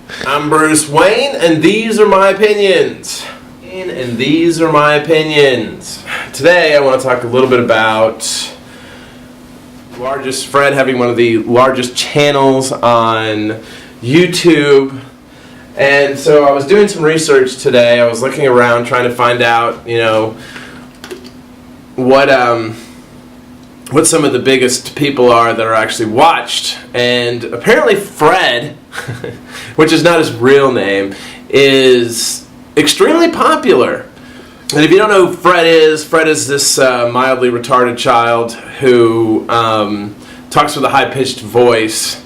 I'm Bruce Wayne, and these are my opinions. And these are my opinions. Today, I want to talk a little bit about Fred having one of the largest channels on YouTube. And so I was doing some research today. I was looking around trying to find out, what some of the biggest people are that are actually watched. And apparently Fred, which is not his real name, is extremely popular. And if you don't know who Fred is this mildly retarded child who talks with a high-pitched voice.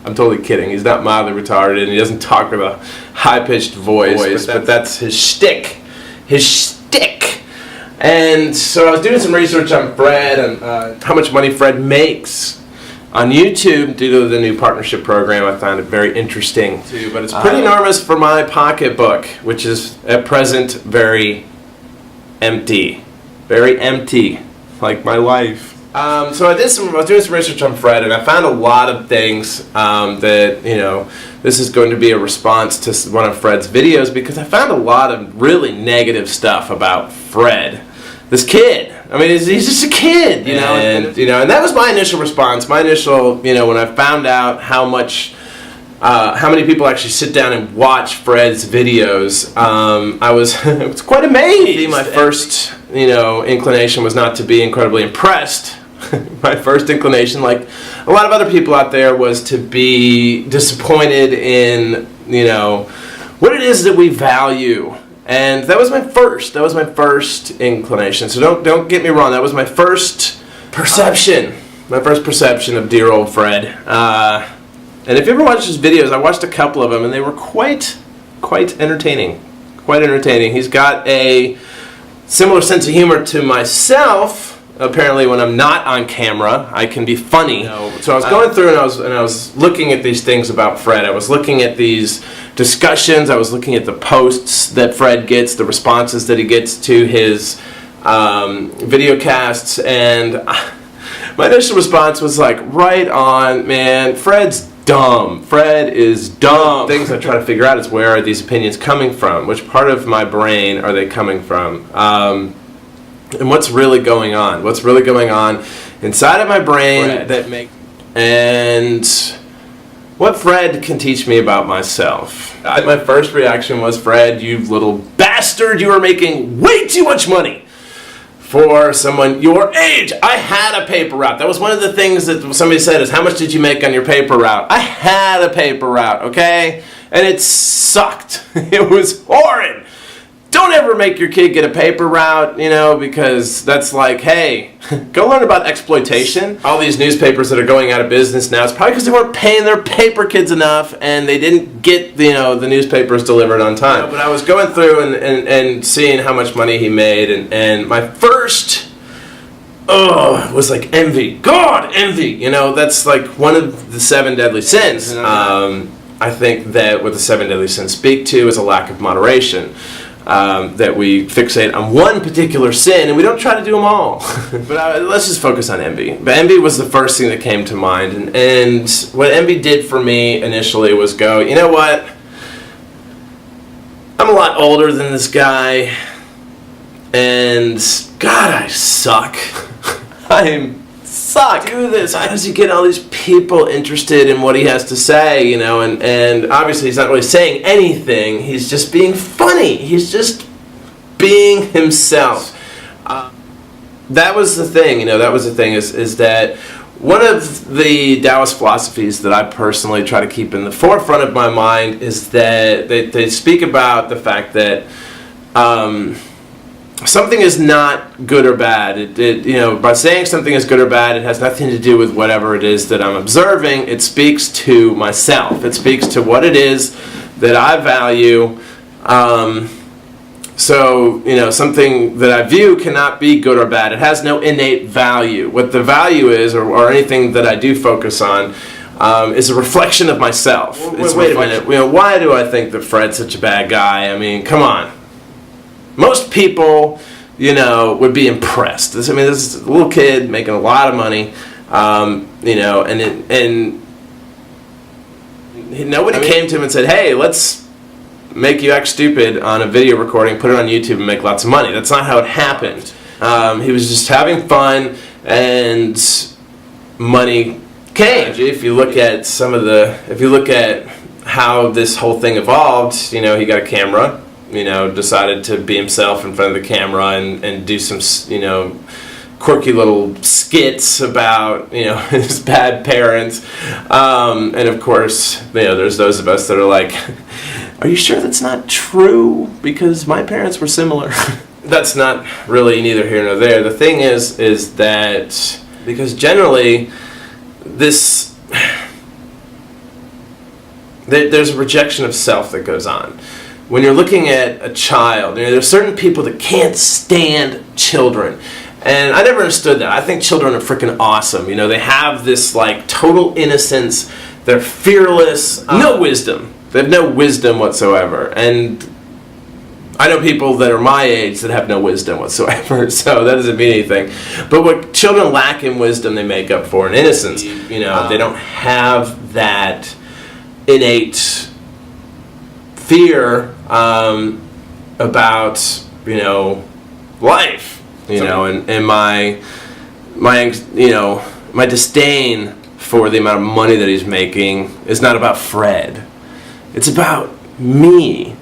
I'm totally kidding. He's not mildly retarded, and he doesn't talk with a high-pitched voice, but that's his shtick. His shtick. And so I was doing some research on Fred and how much money Fred makes on YouTube due to the new partnership program. I found it very interesting too, but it's pretty enormous for my pocketbook, which is at present very empty. Very empty, like my life. So I was doing some research on Fred, and I found a lot of things that, this is going to be a response to one of Fred's videos, because I found a lot of really negative stuff about Fred. This kid. I mean, he's just a kid, and that was my initial response. My initial, when I found out how many people actually sit down and watch Fred's videos, I was quite amazed. My first, inclination was not to be incredibly impressed. My first inclination, like a lot of other people out there, was to be disappointed in, what it is that we value. And that was my first inclination. So don't get me wrong, that was my first perception. My first perception of dear old Fred. And if you ever watched his videos, I watched a couple of them, and they were quite entertaining. Quite entertaining. He's got a similar sense of humor to myself. Apparently, when I'm not on camera, I can be funny. So I was going through and I was looking at these things about Fred. I was looking at these discussions. I was looking at the posts that Fred gets, the responses that he gets to his video casts, and my initial response was like, right on, man. Fred's dumb. Fred is dumb. Things I try to figure out is, where are these opinions coming from? Which part of my brain are they coming from? And what's really going on? What's really going on inside of my brain and what Fred can teach me about myself. My first reaction was, Fred, you little bastard, you are making way too much money for someone your age. I had a paper route. That was one of the things that somebody said, is how much did you make on your paper route? I had a paper route, okay? And it sucked. It was horrid. Don't ever make your kid get a paper route, because that's like, hey, go learn about exploitation. All these newspapers that are going out of business now, it's probably because they weren't paying their paper kids enough, and they didn't get, the newspapers delivered on time. But I was going through and seeing how much money he made, and my first, was like envy. God, envy! That's like one of the 7 deadly sins. I think that what the 7 deadly sins speak to is a lack of moderation. That we fixate on one particular sin, and we don't try to do them all. But let's just focus on envy. But envy was the first thing that came to mind, and what envy did for me initially was go, you know what? I'm a lot older than this guy, and God, I suck. I suck. Do this. How does he get all these people interested in what he has to say, and obviously he's not really saying anything. He's just being funny. He's just being himself. That was the thing, is that one of the Taoist philosophies that I personally try to keep in the forefront of my mind is that they speak about the fact that something is not good or bad. By saying something is good or bad, it has nothing to do with whatever it is that I'm observing. It speaks to myself. It speaks to what it is that I value. So, something that I view cannot be good or bad. It has no innate value. What the value is, or anything that I do focus on, is a reflection of myself. Wait a minute. Why do I think that Fred's such a bad guy? I mean, come on. Most people, would be impressed. This is a little kid making a lot of money, and nobody came to him and said, hey, let's make you act stupid on a video recording, put it on YouTube, and make lots of money. That's not how it happened. He was just having fun, and money came. If you look at how this whole thing evolved, he got a camera, decided to be himself in front of the camera and do some, quirky little skits about, his bad parents. And of course, there's those of us that are like, are you sure that's not true? Because my parents were similar. That's not really neither here nor there. The thing is that because generally there's a rejection of self that goes on. When you're looking at a child, there's certain people that can't stand children. And I never understood that. I think children are freaking awesome. They have this like total innocence. They're fearless. No wisdom. They have no wisdom whatsoever. And I know people that are my age that have no wisdom whatsoever, so that doesn't mean anything. But what children lack in wisdom, they make up for in innocence. They don't have that innate fear about life. And my disdain for the amount of money that he's making is not about Fred. It's about me.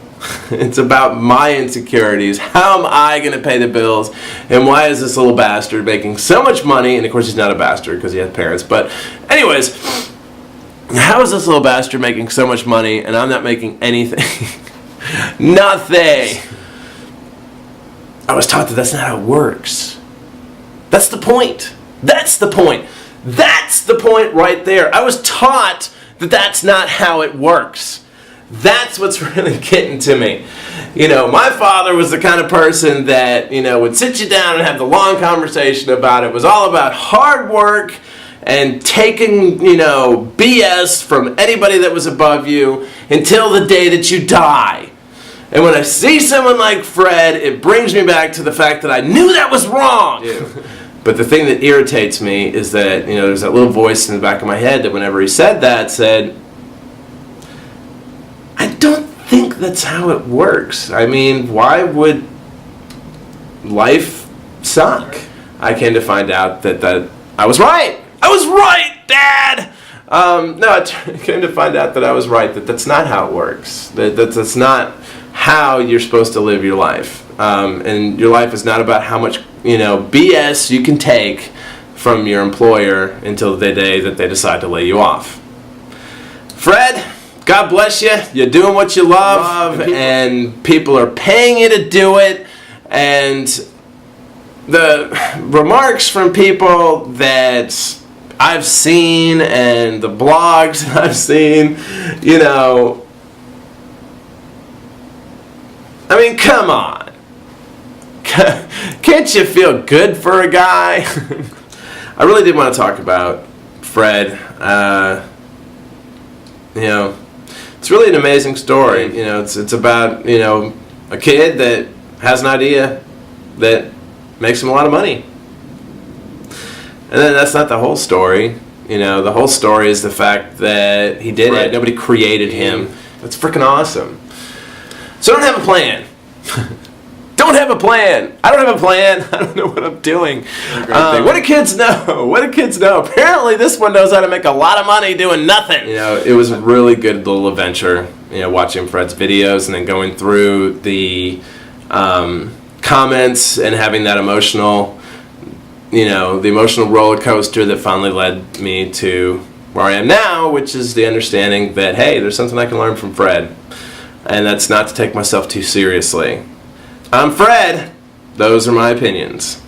It's about my insecurities. How am I going to pay the bills? And why is this little bastard making so much money? And of course he's not a bastard because he has parents. But anyways, how is this little bastard making so much money and I'm not making anything? Nothing. I was taught that that's not how it works. That's the point. That's the point. That's the point right there. I was taught that that's not how it works. That's what's really getting to me. My father was the kind of person that, would sit you down and have the long conversation about it. It was all about hard work and taking, BS from anybody that was above you until the day that you die. And when I see someone like Fred, it brings me back to the fact that I knew that was wrong. Yeah. But the thing that irritates me is that, there's that little voice in the back of my head that whenever he said that, said, I don't think that's how it works. I mean, why would life suck? I came to find out that I was right. I was right, Dad! I came to find out that I was right, that that's not how it works. That's not how you're supposed to live your life. And your life is not about how much, BS you can take from your employer until the day that they decide to lay you off. Fred, God bless you. You're doing what you love, and people are paying you to do it. And the remarks from people that I've seen and the blogs that I've seen, I mean, come on. Can't you feel good for a guy? I really did want to talk about Fred. It's really an amazing story. It's about, a kid that has an idea that makes him a lot of money. And then that's not the whole story. The whole story is the fact that he did it. Nobody created him. That's freaking awesome. So don't have a plan. Don't have a plan. I don't have a plan. I don't know what I'm doing. What do kids know? What do kids know? Apparently this one knows how to make a lot of money doing nothing. It was a really good little adventure, watching Fred's videos and then going through the comments and having that emotional, the emotional roller coaster that finally led me to where I am now, which is the understanding that, hey, there's something I can learn from Fred. And that's not to take myself too seriously. I'm Fred. Those are my opinions.